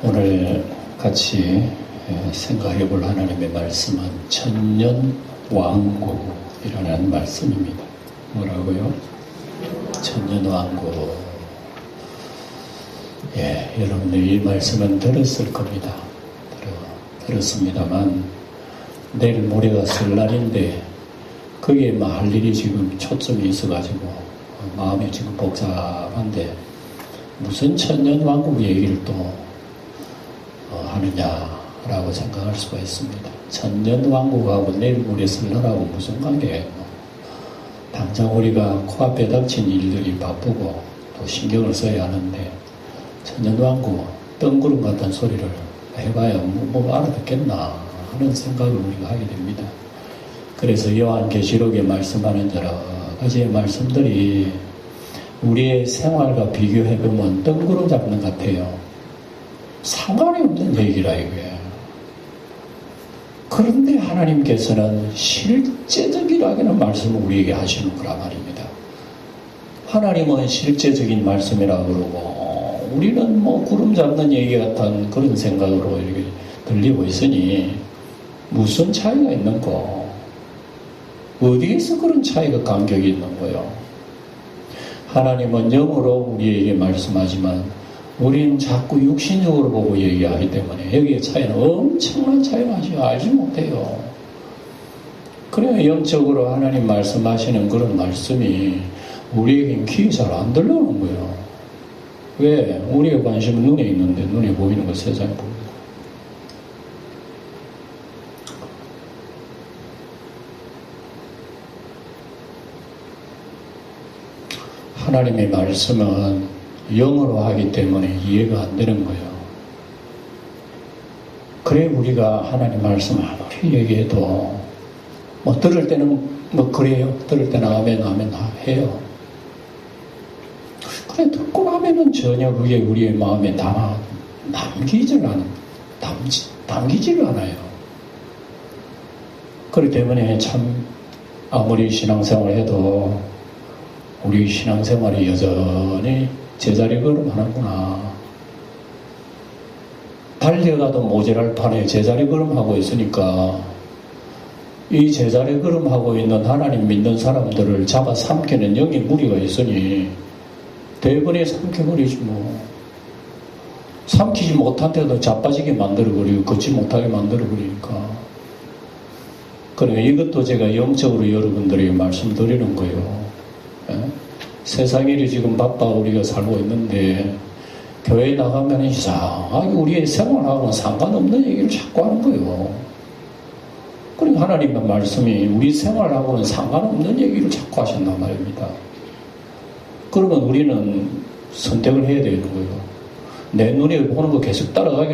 오늘 같이 생각해 볼 하나님의 말씀은 천년왕국이라는 말씀입니다. 뭐라고요? 천년왕국. 여러분들 이 말씀은 들었을 겁니다. 들었습니다만 내일 모레가 설날인데 거기에 할 일이 지금 초점이 있어가지고 마음이 지금 복잡한데 무슨 천년왕국 얘기를 또 하느냐라고 생각할 수가 있습니다. 천년왕국하고 내일 모레 설날하고 무슨 관계예요? 당장 우리가 코앞에 닥친 일들이 바쁘고 또 신경을 써야 하는데 천년왕국 뜬구름 같은 소리를 해봐야 뭐 알아듣겠나 하는 생각을 우리가 하게 됩니다. 그래서 요한계시록에 말씀하는 여러 가지의 말씀들이 우리의 생활과 비교해보면 뜬구름 잡는 것 같아요. 상관이 없는 얘기라 이거예요. 그런데 하나님께서는 실제적이라는 말씀을 우리에게 하시는 거란 말입니다. 하나님은 실제적인 말씀이라고 그러고 우리는 뭐 구름 잡는 얘기 같은 그런 생각으로 이렇게 들리고 있으니 무슨 차이가 있는 거? 어디에서 그런 차이가 간격이 있는 거요? 하나님은 영으로 우리에게 말씀하지만 우리는 자꾸 육신적으로 보고 얘기하기 때문에 여기에 차이는 엄청난 차이가 알지 못해요. 그래야 영적으로 하나님 말씀하시는 그런 말씀이 우리에겐 귀에 잘 안 들려오는 거예요. 왜? 우리의 관심은 눈에 있는데 눈에 보이는 거 세상에 보이는 거. 하나님의 말씀은 영어로 하기 때문에 이해가 안 되는 거예요. 그래 우리가 하나님 말씀 아무리 얘기해도 뭐 들을 때는 뭐 그래요. 들을 때는 아멘 해요. 그래 듣고 나면은 전혀 그게 우리의 마음에 담기질 않아요. 그렇기 때문에 참 아무리 신앙생활을 해도 우리 신앙생활이 여전히 제자리 걸음하는구나. 달려가도 모자랄 판에 제자리 걸음하고 있으니까 이 제자리 걸음하고 있는 하나님 믿는 사람들을 잡아 삼키는 영의 무리가 있으니 대번에 삼켜버리지 뭐. 삼키지 못한데도 자빠지게 만들어버리고 걷지 못하게 만들어버리니까. 그러니까 이것도 제가 영적으로 여러분들에게 말씀드리는 거예요. 세상일이 지금 바빠 우리가 살고 있는데 교회에 나가면 이상하게 우리의 생활하고는 상관없는 얘기를 자꾸 하는 거예요. 그러니까 하나님의 말씀이 우리 생활하고는 상관없는 얘기를 자꾸 하신단 말입니다. 그러면 우리는 선택을 해야 되는 거예요. 내 눈에 보는 거 계속 따라가야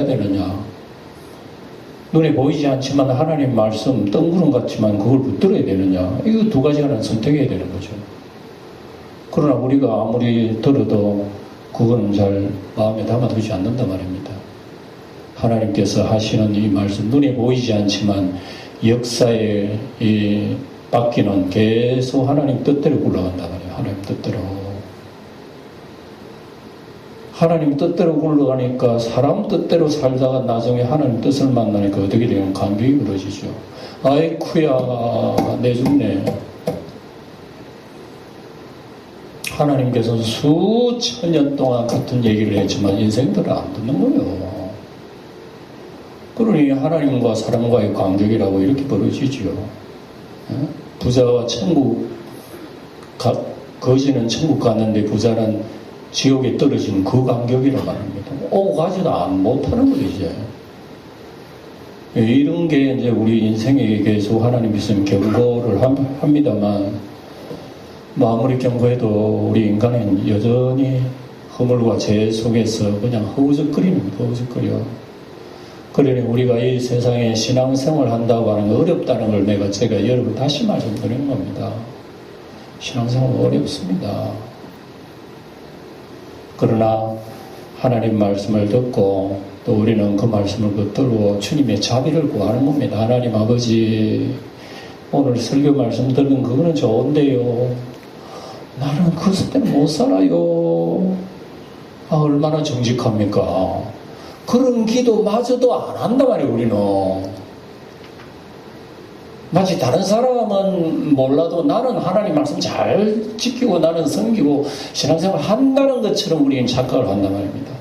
되느냐. 눈에 보이지 않지만 하나님 말씀 뜬구름 같지만 그걸 붙들어야 되느냐. 이거 두 가지 하나 선택해야 되는 거죠. 그러나 우리가 아무리 들어도 그거는 잘 마음에 담아두지 않는단 말입니다. 하나님께서 하시는 이 말씀 눈에 보이지 않지만 역사의 이 바퀴는 계속 하나님 뜻대로 굴러간단 말이에요. 하나님 뜻대로. 하나님 뜻대로 굴러가니까 사람 뜻대로 살다가 나중에 하나님 뜻을 만나니까 어떻게 되면 감격이 벌어지죠. 아이쿠야 내 죽네. 하나님께서는 수천 년 동안 같은 얘기를 했지만 인생들은 안 듣는 거예요. 그러니 하나님과 사람과의 관계라고 이렇게 벌어지죠. 부자와 거지는 천국 갔는데 부자는 지옥에 떨어지는 그 간격이라고 말합니다. 오고 가지도 못하는 거죠, 이제. 이런 게 이제 우리 인생에 계속 하나님 있으면 경고를 합니다만, 아무리 경고해도 우리 인간은 여전히 허물과 죄 속에서 그냥 허우적거려. 그러니 우리가 이 세상에 신앙생활 한다고 하는 거 어렵다는 걸 제가 여러분 다시 말씀드리는 겁니다. 신앙생활 어렵습니다. 그러나 하나님 말씀을 듣고 또 우리는 그 말씀을 붙들고 주님의 자비를 구하는 겁니다. 하나님 아버지, 오늘 설교 말씀 듣는 그거는 좋은데요. 나는 그 때는 못 살아요. 얼마나 정직합니까? 그런 기도마저도 안 한단 말이에요, 우리는. 마치 다른 사람은 몰라도 나는 하나님 말씀 잘 지키고 나는 섬기고 신앙생활 한다는 것처럼 우리는 착각을 한단 말입니다.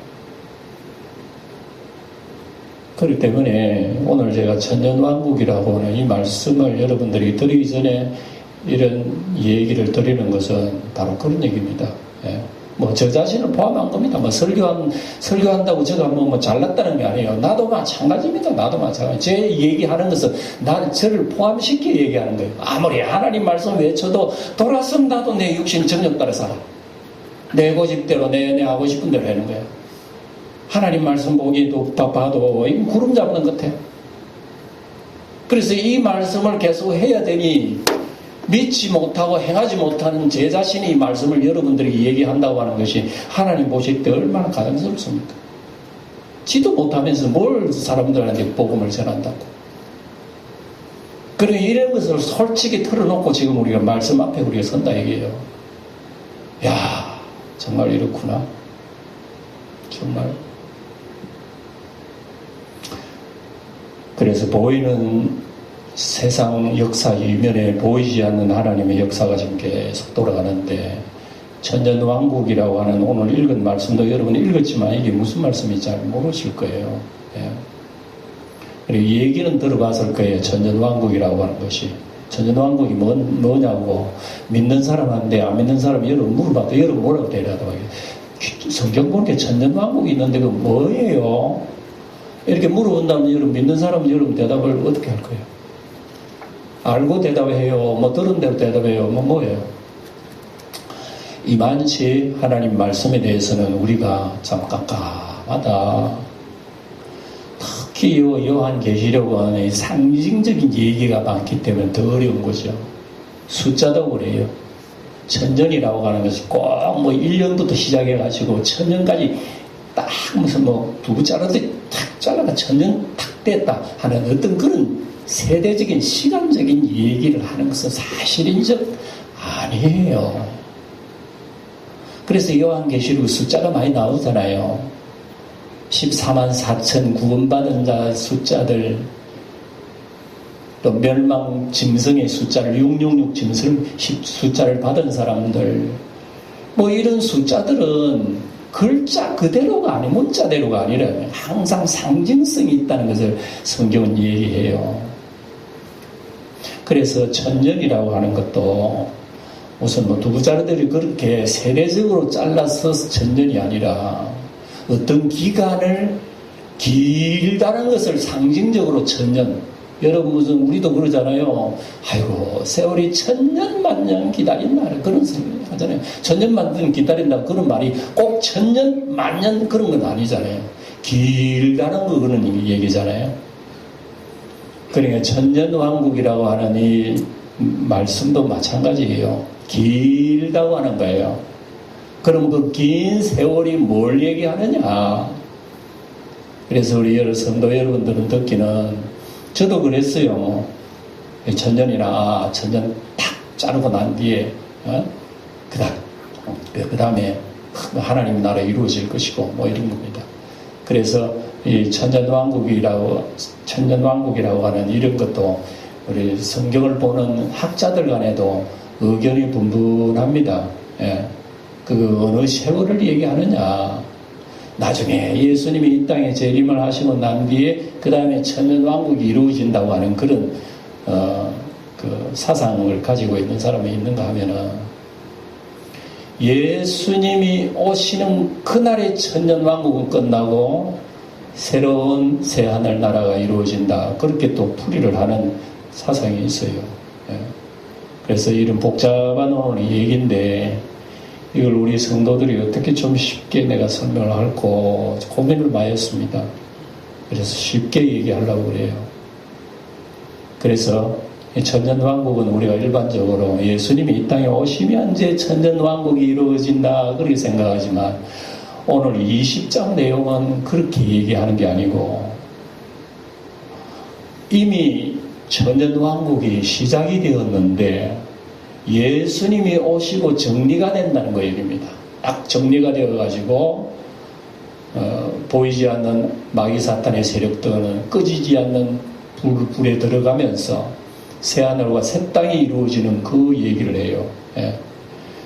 그렇기 때문에 오늘 제가 천년왕국이라고 하는 이 말씀을 여러분들이 드리기 전에 이런 얘기를 드리는 것은 바로 그런 얘기입니다. 예. 뭐 저 자신을 포함한 겁니다. 뭐 설교한다고 제가 뭐 잘났다는 게 아니에요. 나도 마찬가지입니다. 나도 마찬가지. 제 얘기하는 것은 나는 저를 포함시켜 얘기하는 거예요. 아무리 하나님 말씀 외쳐도 돌아서면 나도 내 육신 정욕 따라 살아. 내 고집대로 내 하고 싶은 대로 하는 거예요. 하나님 말씀 보기도 봐도 구름 잡는 것 같아요. 그래서 이 말씀을 계속 해야 되니 믿지 못하고 행하지 못하는 제 자신이 이 말씀을 여러분들에게 얘기한다고 하는 것이 하나님 보실 때 얼마나 가증스럽습니까? 지도 못하면서 뭘 사람들한테 복음을 전한다고. 그러니 이런 것을 솔직히 털어놓고 지금 우리가 말씀 앞에 우리가 선다 얘기해요. 야, 정말 이렇구나. 정말. 그래서 보이는 세상 역사 이면에 보이지 않는 하나님의 역사가 지금 계속 돌아가는데 천년왕국이라고 하는 오늘 읽은 말씀도 여러분이 읽었지만 이게 무슨 말씀인지 잘 모르실 거예요. 예. 그리고 얘기는 들어봤을 거예요. 천년왕국이라고 하는 것이. 천년왕국이 뭐냐고 믿는 사람한테 안 믿는 사람이 여러분 물어봐도 여러분 뭐라고 대답하게. 성경 보니까 천년왕국이 있는데 그 뭐예요? 이렇게 물어본다면 여러분 믿는 사람은 여러분 대답을 어떻게 할 거예요? 알고 대답해요. 뭐 들은 대로 대답해요. 뭐예요? 이만치 하나님 말씀에 대해서는 우리가 참 깜깜하다. 특히 요한계시록은 상징적인 얘기가 많기 때문에 더 어려운 거죠. 숫자도 그래요. 천년이라고 하는 것이 꼭 뭐 1년부터 시작해가지고 천년까지 딱 무슨 뭐 두부 자르듯이 탁 잘라가 천년 탁 됐다 하는 어떤 그런 세대적인 시간적인 얘기를 하는 것은 사실인적 아니에요. 그래서 요한계시록 숫자가 많이 나오잖아요. 14만 4천 구원받은 자 숫자들, 또 멸망 짐승의 숫자를 666 짐승 숫자를 받은 사람들, 뭐 이런 숫자들은 글자 그대로가 아니 문자대로가 아니라 항상 상징성이 있다는 것을 성경은 얘기해요. 그래서 천년이라고 하는 것도 우선 뭐 두부자르들이 그렇게 세대적으로 잘라서 천년이 아니라 어떤 기간을 길다는 것을 상징적으로 천년. 여러분 무슨 우리도 그러잖아요. 아이고 세월이 천년 만년 기다린다 그런 소리 하잖아요. 천년 만년 기다린다 그런 말이 꼭 천년 만년 그런 건 아니잖아요. 길다는 거 그런 얘기잖아요. 그러니까 천년왕국이라고 하는 이 말씀도 마찬가지예요. 길다고 하는 거예요. 그럼 그 긴 세월이 뭘 얘기하느냐. 그래서 우리 성도 여러분들은 듣기는 저도 그랬어요. 천년이나 천년 탁 자르고 난 뒤에 그 다음에 하나님 나라 이루어질 것이고 뭐 이런 겁니다. 그래서 이 천년왕국이라고 하는 이런 것도 우리 성경을 보는 학자들 간에도 의견이 분분합니다. 예. 그 어느 세월을 얘기하느냐. 나중에 예수님이 이 땅에 재림을 하시고 난 뒤에 그 다음에 천년왕국이 이루어진다고 하는 그런 그 사상을 가지고 있는 사람이 있는가 하면은 예수님이 오시는 그날의 천년왕국은 끝나고 새로운 새하늘 나라가 이루어진다. 그렇게 또 풀이를 하는 사상이 있어요. 예. 그래서 이런 복잡한 오늘 얘기인데 이걸 우리 성도들이 어떻게 좀 쉽게 내가 설명을 할고 고민을 많이 했습니다. 그래서 쉽게 얘기하려고 그래요. 그래서 천년왕국은 우리가 일반적으로 예수님이 이 땅에 오시면 이제 천년왕국이 이루어진다 그렇게 생각하지만 오늘 20장 내용은 그렇게 얘기하는 게 아니고 이미 천년왕국이 시작이 되었는데 예수님이 오시고 정리가 된다는 거 얘기입니다. 딱 정리가 되어가지고 보이지 않는 마귀 사탄의 세력들은 꺼지지 않는 불에 들어가면서 새하늘과 새 땅이 이루어지는 그 얘기를 해요. 예.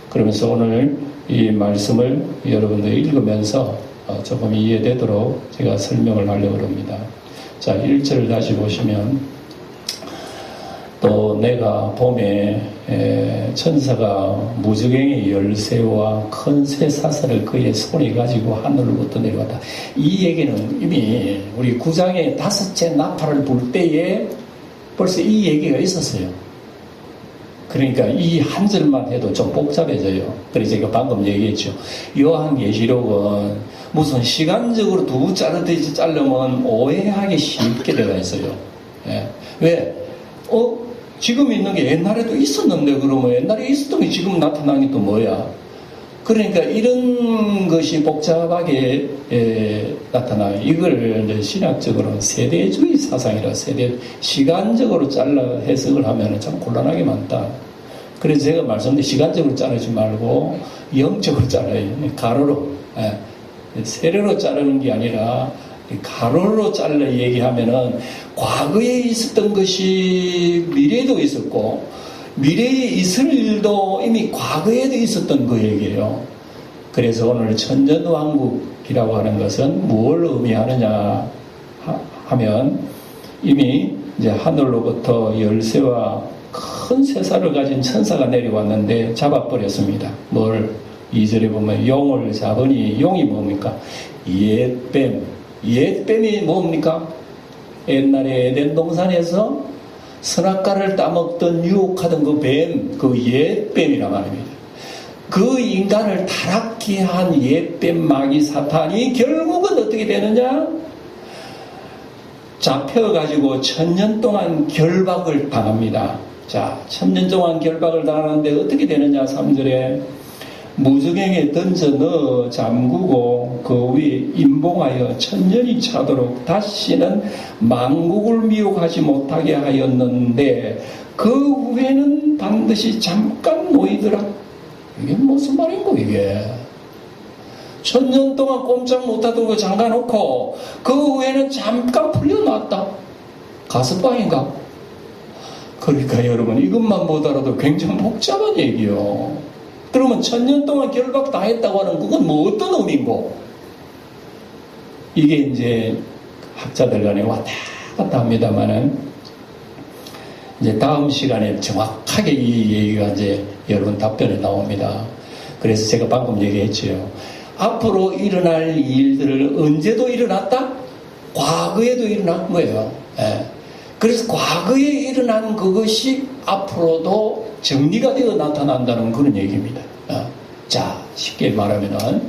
그러면서 오늘 이 말씀을 여러분들 읽으면서 조금 이해되도록 제가 설명을 하려고 합니다. 자, 1절을 다시 보시면, 또 내가 봄에 천사가 무저갱이 열쇠와 큰 쇠사슬을 그의 손에 가지고 하늘로부터 내려왔다. 이 얘기는 이미 우리 9장의 5째 나팔을 불 때에 벌써 이 얘기가 있었어요. 그러니까 이 한 절만 해도 좀 복잡해져요. 그래서 제가 방금 얘기했죠. 요한계시록은 무슨 시간적으로 두부 자르듯이 자르면 오해하기 쉽게 되어 있어요. 예. 왜? 지금 있는 게 옛날에도 있었는데, 그러면 옛날에 있었던 게 지금 나타난 게 또 뭐야? 그러니까 이런 것이 복잡하게 나타나요. 이걸 이제 신학적으로는 세대주의 사상이라, 시간적으로 잘라 해석을 하면 참 곤란하게 많다. 그래서 제가 말씀드린 시간적으로 자르지 말고 영적으로 잘라요. 가로로. 세로로 자르는 게 아니라 가로로 잘라 얘기하면은 과거에 있었던 것이 미래에도 있었고, 미래에 있을 일도 이미 과거에도 있었던 그 얘기예요. 그래서 오늘 천년왕국이라고 하는 것은 뭘 의미하느냐 하면, 이미 이제 하늘로부터 열쇠와 큰 쇠사를 가진 천사가 내려왔는데 잡아버렸습니다. 뭘? 2절에 보면 용을 잡으니, 용이 뭡니까? 옛뱀. 옛뱀이 뭡니까? 옛날에 에덴 동산에서 선악과를 따먹던 유혹하던 그 뱀, 그 옛뱀이란 말입니다. 그 인간을 타락케 한 옛뱀 마귀 사탄이 결국은 어떻게 되느냐? 잡혀가지고 1000년 동안 결박을 당합니다. 자, 1000년 동안 결박을 당하는데 어떻게 되느냐? 3절에 무저갱에 던져 넣어 잠그고 그 위에 임봉하여 1000년이 차도록 다시는 만국을 미혹하지 못하게 하였는데 그 후에는 반드시 잠깐 놓이더라. 이게 무슨 말인고 이게? 1000년 동안 꼼짝 못하던 거 잠가놓고 그 후에는 잠깐 풀려났다. 가스방인가? 그러니까 여러분, 이것만 보더라도 굉장히 복잡한 얘기요. 그러면 1000년 동안 결박 다 했다고 하는 그건 뭐 어떤 의미인고? 이게 이제 학자들 간에 왔다 갔다 합니다만은, 이제 다음 시간에 정확하게 이 얘기가 이제 여러분 답변에 나옵니다. 그래서 제가 방금 얘기했죠. 앞으로 일어날 일들을 언제도 일어났다? 과거에도 일어난 거예요. 예. 그래서 과거에 일어난 그것이 앞으로도 정리가 되어 나타난다는 그런 얘기입니다. 자, 쉽게 말하면은,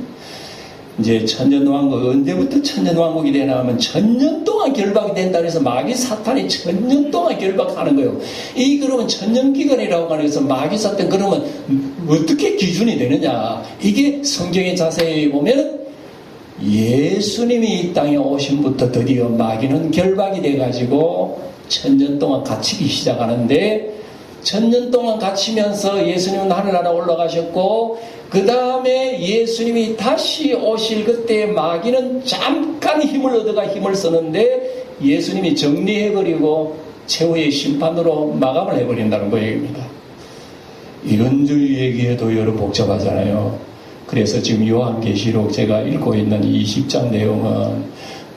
이제 천년왕국, 언제부터 천년왕국이 되나 하면 1000년 동안 결박이 된다 그래서 마귀 사탄이 1000년 동안 결박하는 거예요. 이 그러면 천년기간이라고 하는 것은 마귀 사탄, 그러면 어떻게 기준이 되느냐? 이게 성경에 자세히 보면 예수님이 이 땅에 오신부터 드디어 마귀는 결박이 돼가지고 1000년 동안 갇히기 시작하는데, 1000년 동안 갇히면서 예수님은 하늘나라 올라가셨고, 그 다음에 예수님이 다시 오실 그때 마귀는 잠깐 힘을 얻어가 힘을 쓰는데 예수님이 정리해버리고 최후의 심판으로 마감을 해버린다는 그 얘기입니다. 이런 줄 얘기해도 여러 복잡하잖아요. 그래서 지금 요한계시록 제가 읽고 있는 20장 내용은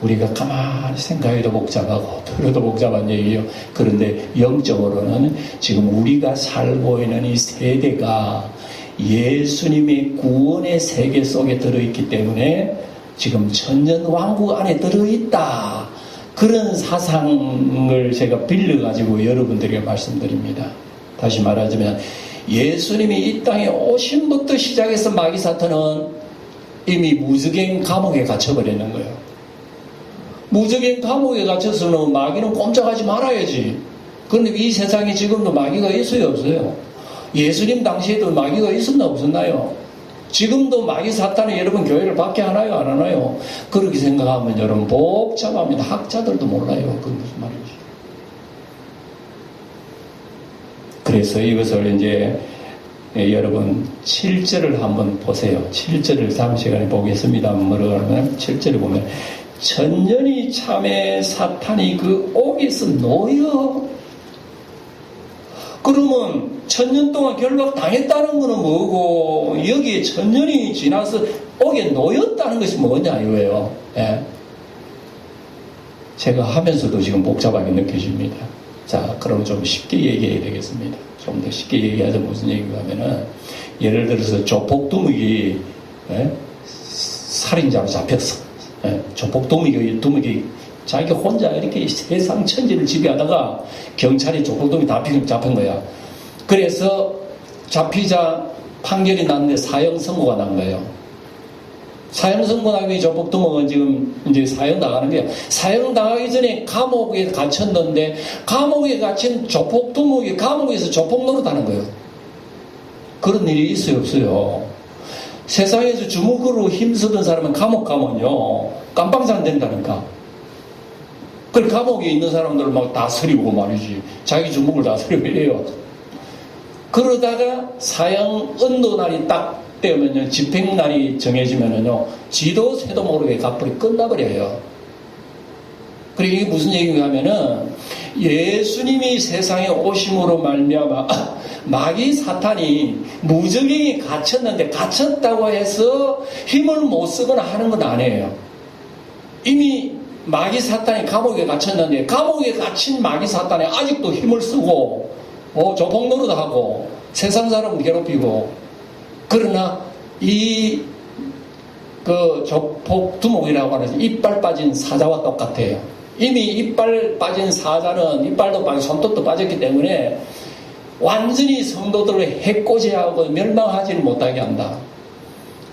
우리가 가만히 생각해도 복잡하고 들어도 복잡한 얘기예요. 그런데 영적으로는 지금 우리가 살고 있는 이 세대가 예수님의 구원의 세계 속에 들어있기 때문에 지금 천년왕국 안에 들어있다. 그런 사상을 제가 빌려가지고 여러분들에게 말씀드립니다. 다시 말하자면 예수님이 이 땅에 오신부터 시작해서 마귀 사탄은 이미 무저갱 감옥에 갇혀버리는 거예요. 무저갱 감옥에 갇혀서는 마귀는 꼼짝하지 말아야지. 그런데 이 세상에 지금도 마귀가 있어요, 없어요? 예수님 당시에도 마귀가 있었나 없었나요? 지금도 마귀 사탄이 여러분 교회를 밖에 하나요, 안 하나요? 그렇게 생각하면 여러분 복잡합니다. 학자들도 몰라요. 그건 무슨 말인지. 그래서 이것을 이제 여러분 7절을 한번 보세요. 7절을 다음 시간에 보겠습니다. 뭐라고 하면 7절에 보면 천년이 참에 사탄이 그 옥에서 놓여. 그러면 천년 동안 결박 당했다는 것은 뭐고 여기에 천년이 지나서 옥에 놓였다는 것이 뭐냐 이거예요. 예. 제가 하면서도 지금 복잡하게 느껴집니다. 자, 그럼 좀 쉽게 얘기해야 되겠습니다. 좀 더 쉽게 얘기하자 무슨 얘기가 하면은 예를 들어서 조폭두목이 살인자로 잡혔어. 조폭두목이 자기 혼자 이렇게 세상 천지를 지배하다가 경찰이 조폭두목이 다 잡힌 거야. 그래서 잡히자 판결이 났는데 사형 선고가 난 거예요. 사형 선고 나기 조폭두목은 지금 이제 사형 나가는 거야. 사형 나가기 전에 감옥에 갇혔는데 감옥에 갇힌 조폭두목이 감옥에서 조폭 노릇하는 거예요. 그런 일이 있어요, 없어요? 세상에서 주먹으로 힘쓰던 사람은 감옥 가면요 깜빵장 된다니까. 그 감옥에 있는 사람들 막 다스리고 말이지. 자기 주먹을 다스리고 이래요. 그러다가 사형 언도날이 딱 되면요, 집행날이 정해지면요, 지도 새도 모르게 갚으리 끝나버려요. 그리고 이게 무슨 얘기가 하면은, 예수님이 세상에 오심으로 말미암아 마귀 사탄이 무적행에 갇혔는데 갇혔다고 해서 힘을 못 쓰거나 하는 건 아니에요. 이미 마귀 사탄이 감옥에 갇혔는데 감옥에 갇힌 마귀 사탄이 아직도 힘을 쓰고 조폭 노릇하고 세상 사람을 괴롭히고. 그러나 조폭 두목이라고 하는 이빨 빠진 사자와 똑같아요. 이미 이빨 빠진 사자는 이빨도 빠지고 손톱도 빠졌기 때문에 완전히 성도들을 해코지하고 멸망하지는 못하게 한다.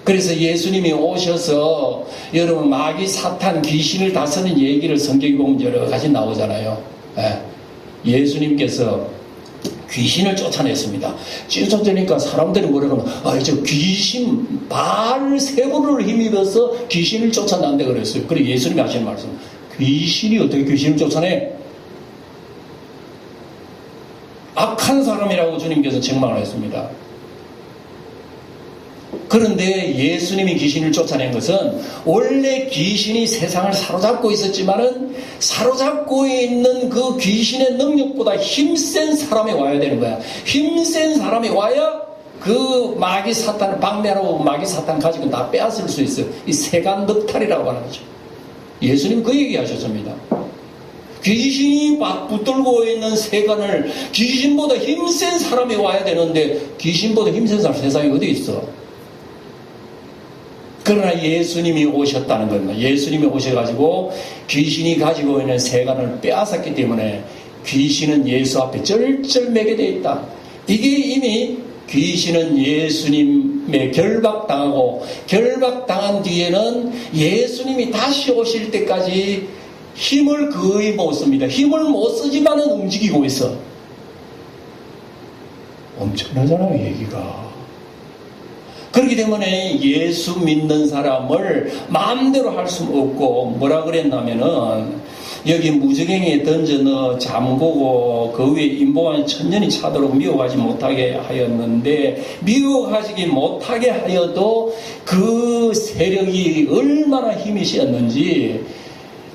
그래서 예수님이 오셔서 여러분 마귀 사탄 귀신을 다스리는 얘기를 성경에 보면 여러 가지 나오잖아요. 예수님께서 귀신을 쫓아냈습니다. 쫓아내니까 사람들이 뭐라고 하면 저 귀신 발 세부를 힘입어서 귀신을 쫓아낸다 그랬어요. 그리고 예수님이 하시는 말씀, 귀신이 어떻게 귀신을 쫓아내? 악한 사람이라고 주님께서 책망을 했습니다. 그런데 예수님이 귀신을 쫓아낸 것은 원래 귀신이 세상을 사로잡고 있었지만은 사로잡고 있는 그 귀신의 능력보다 힘센 사람이 와야 되는 거야. 힘센 사람이 와야 그 마귀 사탄을 박멸하고 마귀 사탄 가지고 다 빼앗을 수 있어요. 이 세간 넉탈이라고 하는 거죠. 예수님 그 얘기 하셨습니다. 귀신이 붙들고 있는 세간을 귀신보다 힘센 사람이 와야 되는데 귀신보다 힘센 사람 세상에 어디 있어? 그러나 예수님이 오셨다는 겁니다. 예수님이 오셔가지고 귀신이 가지고 있는 세간을 빼앗았기 때문에 귀신은 예수 앞에 쩔쩔매게 되어 있다. 이게 이미 귀신은 예수님의 결박당하고 결박당한 뒤에는 예수님이 다시 오실 때까지 힘을 거의 못 씁니다. 힘을 못 쓰지만은 움직이고 있어. 엄청나잖아요, 얘기가. 그렇기 때문에 예수 믿는 사람을 마음대로 할 수 없고 뭐라 그랬냐면은 여기 무적행에 던져 넣어 잠그고 그 위에 인보한 천년이 차도록 미혹하지 못하게 하였는데 미혹하지 못하게 하여도 그 세력이 얼마나 힘이 세었는지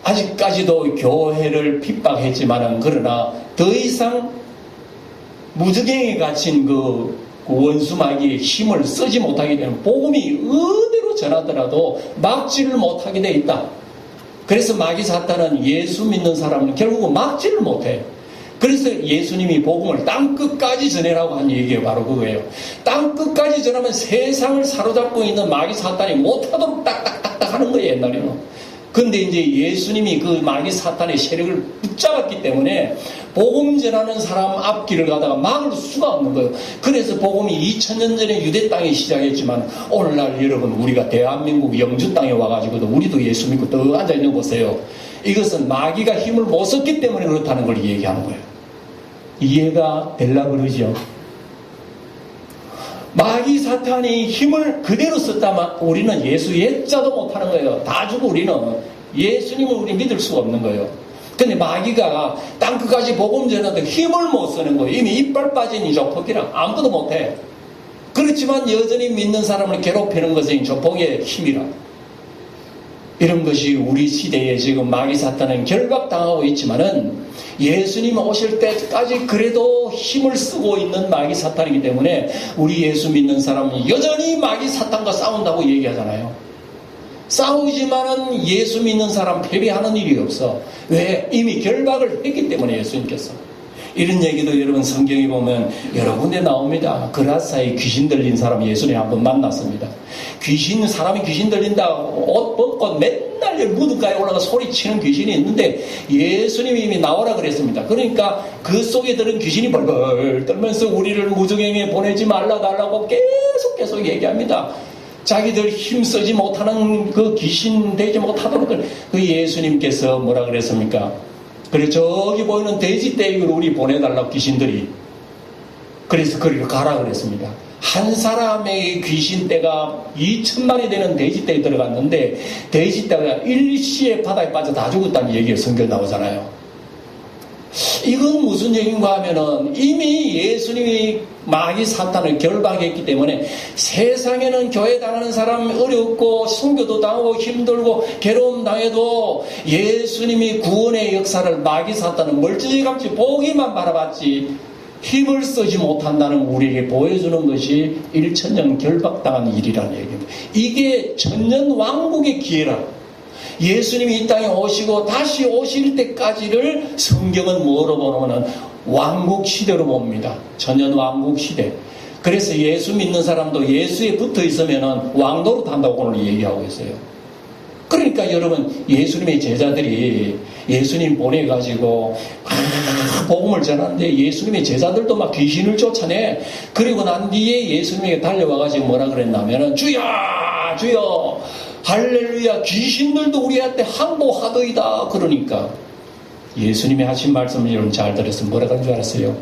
아직까지도 교회를 핍박했지만은 그러나 더 이상 무적행에 갇힌 그 원수 마귀의 힘을 쓰지 못하게 되면 복음이 어디로 전하더라도 막지를 못하게 돼 있다. 그래서 마귀 사탄은 예수 믿는 사람은 결국은 막지를 못해. 그래서 예수님이 복음을 땅끝까지 전해라고 한 얘기가 바로 그거예요. 땅끝까지 전하면 세상을 사로잡고 있는 마귀 사탄이 못하도록 딱딱딱딱 하는 거예요, 옛날에는. 근데 이제 예수님이 그 마귀 사탄의 세력을 붙잡았기 때문에 복음 전하는 사람 앞길을 가다가 막을 수가 없는 거예요. 그래서 복음이 2000년 전에 유대 땅에 시작했지만 오늘날 여러분 우리가 대한민국 영주 땅에 와가지고도 우리도 예수 믿고 또 앉아있는 거 보세요. 이것은 마귀가 힘을 못 썼기 때문에 그렇다는 걸 얘기하는 거예요. 이해가 되려고 그러죠. 마귀 사탄이 힘을 그대로 썼다면 우리는 예수 예자도 못하는 거예요. 다 주고 우리는 예수님을 우리 믿을 수가 없는 거예요. 근데 마귀가 땅끝까지 복음 전하는데 힘을 못 쓰는 거예요. 이미 이빨 빠진 이 조폭이랑 아무것도 못해. 그렇지만 여전히 믿는 사람을 괴롭히는 것은 조폭의 힘이라. 이런 것이 우리 시대에 지금 마귀 사탄은 결박당하고 있지만은 예수님 오실 때까지 그래도 힘을 쓰고 있는 마귀 사탄이기 때문에 우리 예수 믿는 사람은 여전히 마귀 사탄과 싸운다고 얘기하잖아요. 싸우지만은 예수 믿는 사람 패배하는 일이 없어. 왜? 이미 결박을 했기 때문에 예수님께서. 이런 얘기도 여러분 성경에 보면 여러 군데 나옵니다. 그라사에 귀신 들린 사람 예수님 한번 만났습니다. 사람이 귀신 들린다 옷 벗고 맨날 무덤가에 올라가 소리치는 귀신이 있는데 예수님이 이미 나오라 그랬습니다. 그러니까 그 속에 들은 귀신이 벌벌 떨면서 우리를 무저갱에 보내지 말라고 계속 얘기합니다. 자기들 힘쓰지 못하는 그 귀신 되지 못하도록 그 예수님께서 뭐라 그랬습니까? 그래 저기 보이는 돼지떼기로 우리 보내달라고 귀신들이. 그래서 그리로 가라 그랬습니다. 한 사람의 귀신떼가 2,000마리 되는 돼지떼에 들어갔는데 돼지떼가 일시에 바다에 빠져 다 죽었다는 얘기가 성경에 나오잖아요. 이건 무슨 얘기인가 하면은 이미 예수님이 마귀 사탄을 결박했기 때문에 세상에는 교회 당하는 사람 어렵고 순교도 당하고 힘들고 괴로움 당해도 예수님이 구원의 역사를 마귀 사탄은 멀찌감치 보기만 바라봤지 힘을 쓰지 못한다는 우리에게 보여주는 것이 일천년 결박당한 일이라는 얘기입니다. 이게 천년 왕국의 기회라. 예수님이 이 땅에 오시고 다시 오실 때까지를 성경은 뭐로 보냐면 왕국 시대로 봅니다. 천년 왕국 시대. 그래서 예수 믿는 사람도 예수에 붙어 있으면 왕도로 한다고 오늘 얘기하고 있어요. 그러니까 여러분 예수님의 제자들이 예수님 보내가지고 복음을 전하는데 예수님의 제자들도 막 귀신을 쫓아내. 그리고 난 뒤에 예수님에게 달려와가지고 뭐라 그랬냐면은 주여 주여 할렐루야 귀신들도 우리한테 항복하더이다. 그러니까 예수님이 하신 말씀을 여러분 잘 들었으면 뭐라 그런 줄 알았어요?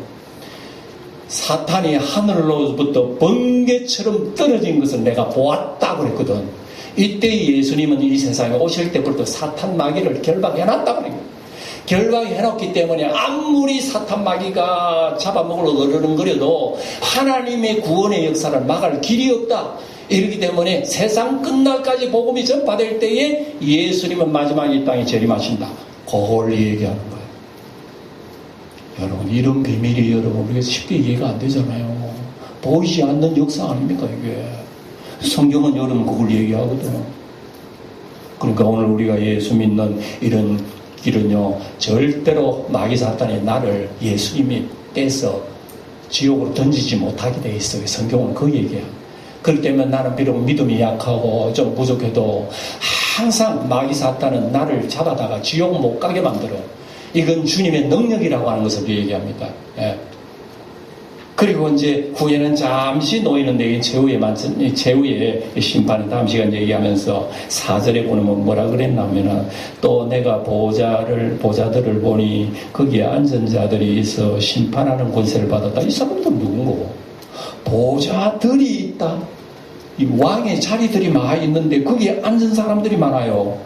사탄이 하늘로부터 번개처럼 떨어진 것을 내가 보았다 그랬거든. 이때 예수님은 이 세상에 오실 때부터 사탄 마귀를 결박해놨다 그래요. 결박해놨기 때문에 아무리 사탄 마귀가 잡아먹으러 어르렁거려도 하나님의 구원의 역사를 막을 길이 없다. 이렇기 때문에 세상 끝날까지 복음이 전파될 때에 예수님은 마지막에 이 땅에 재림하신다. 그걸 얘기하는 거예요. 여러분 이런 비밀이 여러분 우리가 쉽게 이해가 안 되잖아요. 보이지 않는 역사 아닙니까 이게. 성경은 여러분 그걸 얘기하거든. 그러니까 오늘 우리가 예수 믿는 이런 길은요 절대로 마귀 사탄이 나를 예수님이 떼서 지옥으로 던지지 못하게 돼 있어요. 성경은 그 얘기야. 그렇기 때문에 나는 비록 믿음이 약하고 좀 부족해도 항상 마귀 사탄은 나를 잡아다가 지옥 못 가게 만들어. 이건 주님의 능력이라고 하는 것을 얘기합니다. 예. 그리고 이제 후에는 잠시 놓이는 내게 최후의 심판은 다음 시간 얘기하면서 4절에 보면 뭐라 그랬냐면은 또 내가 보좌들을 보니 거기에 앉은 자들이 있어 심판하는 권세를 받았다. 이 사람들은 누군고? 보좌들이 있다. 이 왕의 자리들이 많이 있는데 거기에 앉은 사람들이 많아요.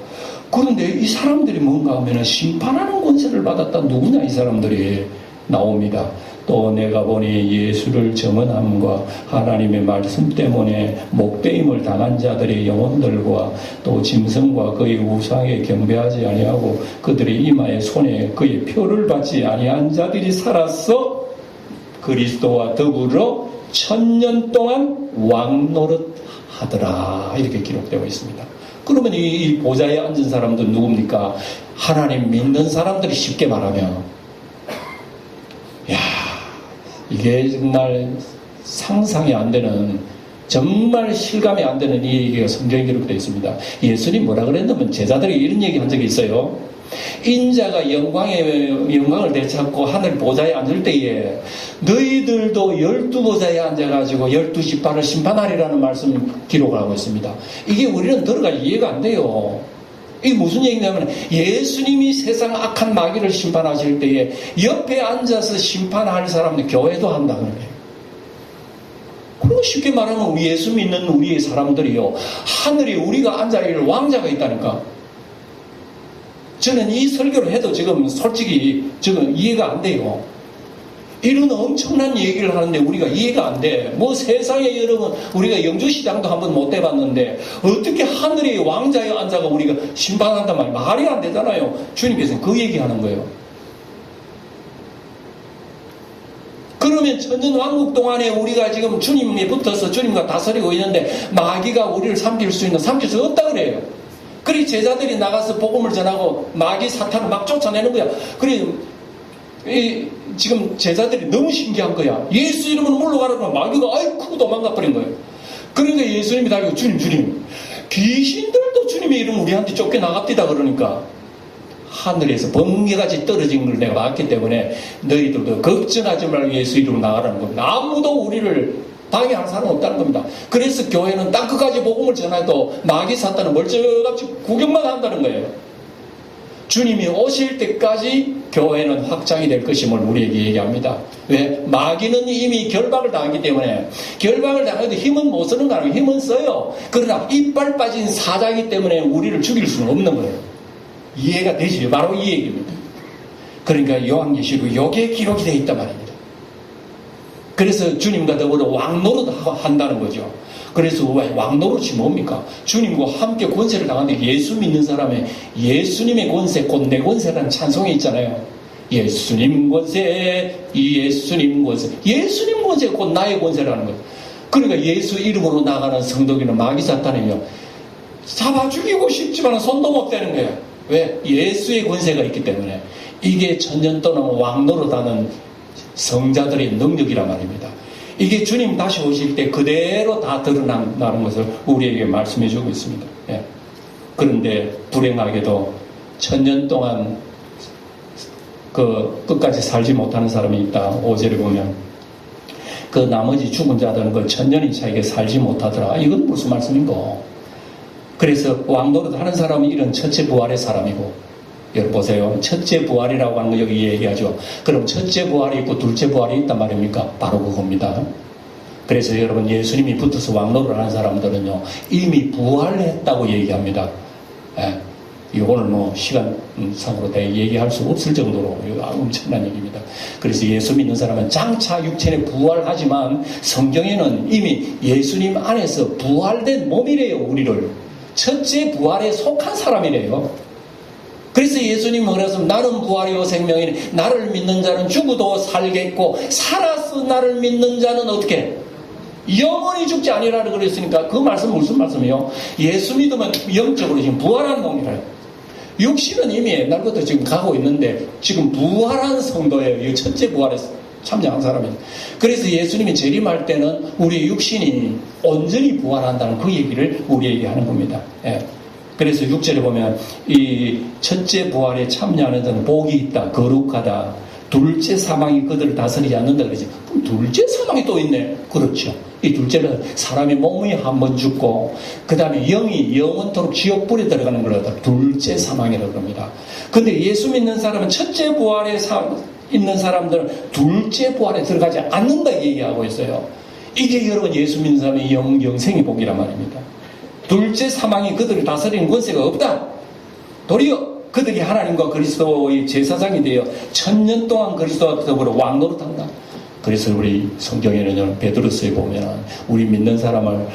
그런데 이 사람들이 뭔가 하면은 심판하는 권세를 받았다. 누구냐 이 사람들이 나옵니다. 또 내가 보니 예수를 증언함과 하나님의 말씀 때문에 목베임을 당한 자들의 영혼들과 또 짐승과 그의 우상에 경배하지 아니하고 그들의 이마에 손에 그의 표를 받지 아니한 자들이 살아서 그리스도와 더불어 1000년 동안 왕노릇 하더라. 이렇게 기록되어 있습니다. 그러면 이 보좌에 앉은 사람들은 누굽니까? 하나님 믿는 사람들이 쉽게 말하면 이게 정말 상상이 안 되는 정말 실감이 안 되는 이 얘기가 성경에 기록되어 있습니다. 예수님 뭐라 그랬냐면 제자들이 이런 얘기 한 적이 있어요. 인자가 영광을 되찾고 하늘 보좌에 앉을 때에 너희들도 12보좌에 앉아가지고 12지파를 심판하리라는 말씀 기록을 하고 있습니다. 이게 우리는 들어가 이해가 안 돼요. 이게 무슨 얘기냐면 예수님이 세상 악한 마귀를 심판하실 때에 옆에 앉아서 심판할 사람들 교회도 한다는 거예요. 그리고 쉽게 말하면 우리 예수 믿는 우리의 사람들이요 하늘에 우리가 앉아 있는 왕자가 있다니까. 저는 이 설교를 해도 지금 솔직히 지금 이해가 안 돼요. 이런 엄청난 얘기를 하는데 우리가 이해가 안 돼. 뭐 세상에 여러분, 우리가 영주시장도 한번 못 해봤는데 어떻게 하늘의 왕자에 앉아가 우리가 심판한단 말이야. 말이 안 되잖아요. 주님께서는 그 얘기하는 거예요. 그러면 천년왕국 동안에 우리가 지금 주님에 붙어서 주님과 다스리고 있는데 마귀가 우리를 삼킬 수 없다 그래요. 그래 제자들이 나가서 복음을 전하고 마귀 사탄을 막 쫓아내는 거야. 그래 지금 제자들이 너무 신기한 거야. 예수 이름으로 물러가라고 마귀가 아이쿠 도망가 버린 거예요. 그러니까 예수님이 다니고 주님 귀신들도 주님의 이름 우리한테 쫓겨나갑디다 그러니까 하늘에서 번개같이 떨어진 걸 내가 봤기 때문에 너희들도 걱정하지 말고 예수 이름으로 나가라는 겁니다. 아무도 우리를 방해할 사람은 없다는 겁니다. 그래서 교회는 땅끝까지 복음을 전해도 마귀 사탄은 멀쩡하지 구경만 한다는 거예요. 주님이 오실 때까지 교회는 확장이 될 것임을 우리에게 얘기합니다. 왜? 마귀는 이미 결박을 당하기 때문에 결박을 당해도 힘은 못 쓰는 거 아니에요. 힘은 써요. 그러나 이빨 빠진 사자이기 때문에 우리를 죽일 수는 없는 거예요. 이해가 되시죠? 바로 이 얘기입니다. 그러니까 요한계시록 요게 기록이 되어 있단 말입니다. 그래서 주님과 더불어 왕노릇 한다는 거죠. 그래서 왕노릇이 뭡니까? 주님과 함께 권세를 당하는데 예수 믿는 사람의 예수님의 권세, 곧 내 권세라는 찬송이 있잖아요. 예수님 권세, 예수님 권세, 예수님 권세, 곧 나의 권세라는 거예요. 그러니까 예수 이름으로 나가는 성도기는 마귀 사탄이요. 잡아 죽이고 싶지만 손도 못 대는 거예요. 왜? 예수의 권세가 있기 때문에. 이게 천년 동안 왕노릇하는 성자들의 능력이란 말입니다. 이게 주님 다시 오실 때 그대로 다 드러난다는 것을 우리에게 말씀해 주고 있습니다. 예. 그런데 불행하게도 천년 동안 그 끝까지 살지 못하는 사람이 있다. 5절에 보면 그 나머지 죽은 자들은 그 천년이 자에게 살지 못하더라. 이건 무슨 말씀인고? 그래서 왕노릇 하는 사람이 이런 첫째 부활의 사람이고, 여러분 보세요. 첫째 부활이라고 하는 거 여기 얘기하죠. 그럼 첫째 부활이 있고 둘째 부활이 있단 말입니까? 바로 그겁니다. 그래서 여러분 예수님이 붙어서 왕노릇 하는 사람들은요 이미 부활했다고 얘기합니다. 예. 이거는 뭐 시간상으로 다 얘기할 수 없을 정도로 엄청난 얘기입니다. 그래서 예수 믿는 사람은 장차 육체에 부활하지만 성경에는 이미 예수님 안에서 부활된 몸이래요. 우리를 첫째 부활에 속한 사람이래요. 그래서 예수님은 그래서 나는 부활이요 생명이니 나를 믿는 자는 죽어도 살겠고 살아서 나를 믿는 자는 어떻게? 영원히 죽지 아니라고 그랬으니까 그 말씀 무슨 말씀이에요? 예수 믿으면 영적으로 지금 부활한 몸이래요. 육신은 이미 옛날부터 지금 가고 있는데 지금 부활한 성도예요. 이 첫째 부활에 참여한 사람이에요. 그래서 예수님이 재림할 때는 우리 육신이 온전히 부활한다는 그 얘기를 우리에게 하는 겁니다. 예. 그래서 6절에 보면 이 첫째 부활에 참여하는 자는 복이 있다, 거룩하다. 둘째 사망이 그들을 다스리지 않는다 그러지. 둘째 사망이 또 있네. 그렇죠. 이 둘째는 사람의 몸이 한번 죽고 그 다음에 영이 영원토록 지옥불에 들어가는 걸 갖다 둘째 사망이라고 합니다. 근데 예수 믿는 사람은 첫째 부활에 있는 사람들은 둘째 부활에 들어가지 않는다 얘기하고 있어요. 이게 여러분 예수 믿는 사람의 영생의 복이란 말입니다. 둘째 사망이 그들을 다스리는 권세가 없다. 도리어 그들이 하나님과 그리스도의 제사장이 되어 천년 동안 그리스도와 더불어 왕노릇한다. 그래서 우리 성경에는 베드로서에 보면 우리 믿는 사람은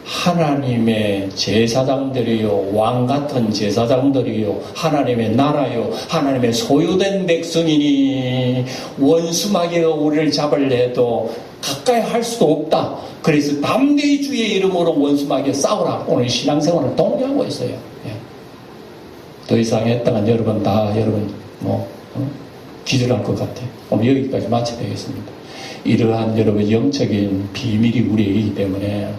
하나님의 제사장들이요, 왕 같은 제사장들이요, 하나님의 나라요, 하나님의 소유된 백성이니 원수마귀가 우리를 잡으려 해도 가까이 할 수도 없다. 그래서 담대히 주의 이름으로 원수마귀와 싸우라. 오늘 신앙생활을 독려하고 있어요. 예. 더 이상 했다간 여러분 기절할 것 같아요. 오늘 여기까지 마쳐야 되겠습니다. 이러한 여러분 영적인 비밀이 우리이기 때문에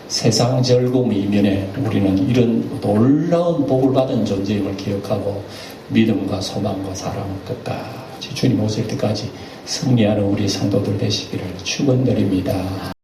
세상 즐거움 이면에 우리는 이런 놀라운 복을 받은 존재임을 기억하고 믿음과 소망과 사랑을 끝까지 주님 오실 때까지 승리하는 우리 성도들 되시기를 축원드립니다.